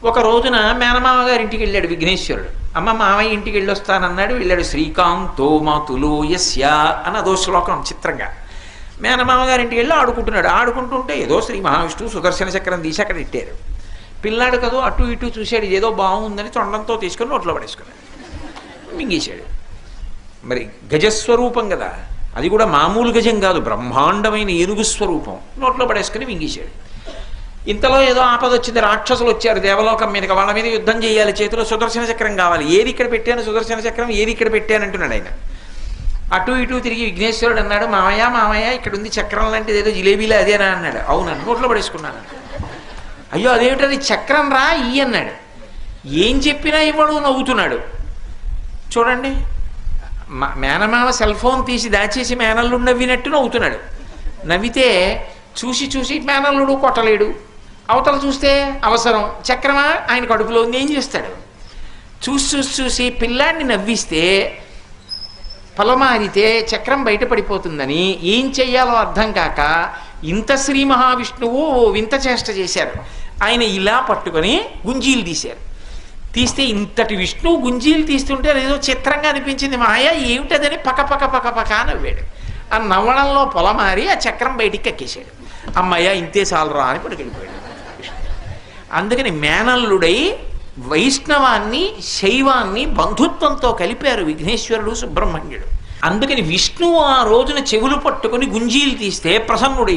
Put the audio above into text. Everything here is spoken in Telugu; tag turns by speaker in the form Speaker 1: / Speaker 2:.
Speaker 1: ఒక రోజున మేనమామ గారి ఇంటికి వెళ్ళాడు విఘ్నేశ్వరుడు. అమ్మ మామయ్య ఇంటికి వెళ్ళొస్తానన్నాడు. వెళ్ళాడు. శ్రీకాంతో మాతులో యస్య అని అదో శ్లోకం చిత్రంగా. మేనమామ గారి ఇంటికి వెళ్ళి ఆడుకుంటున్నాడు. ఆడుకుంటుంటే ఏదో శ్రీ మహావిష్ణువు సుదర్శన చక్రం తీసి అక్కడ ఇట్టారు. పిల్లాడు కదో అటు ఇటు చూశాడు, ఏదో బాగుందని తొండంతో తీసుకొని నోట్లో పడేసుకున్నాడు, మింగేశాడు. మరి గజస్వరూపం కదా, అది కూడా మామూలు గజం కాదు, బ్రహ్మాండమైన ఏనుగు స్వరూపం. నోట్లో పడేసుకుని మింగేశాడు. ఇంతలో ఏదో ఆపద వచ్చింది, రాక్షసులు వచ్చారు దేవలోకం మీదకి, వాళ్ళ మీద యుద్ధం చేయాలి, చేతిలో సుదర్శన చక్రం కావాలి. ఏది ఇక్కడ పెట్టాను సుదర్శన చక్రం, ఏది ఇక్కడ పెట్టాను అంటున్నాడు ఆయన. అటు ఇటు తిరిగి విఘ్నేశ్వరుడు అన్నాడు, మామయ్య మామయ్య ఇక్కడ ఉంది చక్రం లాంటిది, ఏదో జిలేబీలా అదేనా అన్నాడు. అవునన్ను నోట్లో పడేసుకున్నాను. అయ్యో అదేమిటది చక్రం రా ఈ అన్నాడు. ఏం చెప్పినా ఇవ్వడు, నవ్వుతున్నాడు. చూడండి, మేనమామ సెల్ ఫోన్ తీసి దాచేసి మేనల్లుడు నవ్వినట్టు నవ్వుతున్నాడు. నవ్వితే చూసి చూసి మేనల్లుడు కొట్టలేడు, అవతల చూస్తే అవసరం చక్రమా ఆయన కడుపులో ఉంది, ఏం చేస్తాడు? చూసి చూసి చూసి పిల్లాడిని నవ్విస్తే పొలమారితే చక్రం బయటపడిపోతుందని ఏం చెయ్యాలో అర్థం కాక ఇంత శ్రీ మహావిష్ణువు వింత చేష్ట చేశారు. ఆయన ఇలా పట్టుకొని గుంజీలు తీశారు. తీస్తే ఇంతటి విష్ణువు గుంజీలు తీస్తుంటే అదేదో చిత్రంగా అనిపించింది. మాయ ఏమిటదని పక పక పక పక నవ్వాడు. ఆ నవ్వడంలో పొలమారి ఆ చక్రం బయటికి ఎక్కేశాడు. అమ్మయ్య ఇంతే చాలరా అని పట్టుకెళ్ళిపోయాడు. అందుకని మేనల్లుడై వైష్ణవాన్ని శైవాన్ని బంధుత్వంతో కలిపారు విఘ్నేశ్వరుడు సుబ్రహ్మణ్యుడు. అందుకని విష్ణువు ఆ రోజున చెవులు పట్టుకుని గుంజీలు తీస్తే ప్రసన్నుడై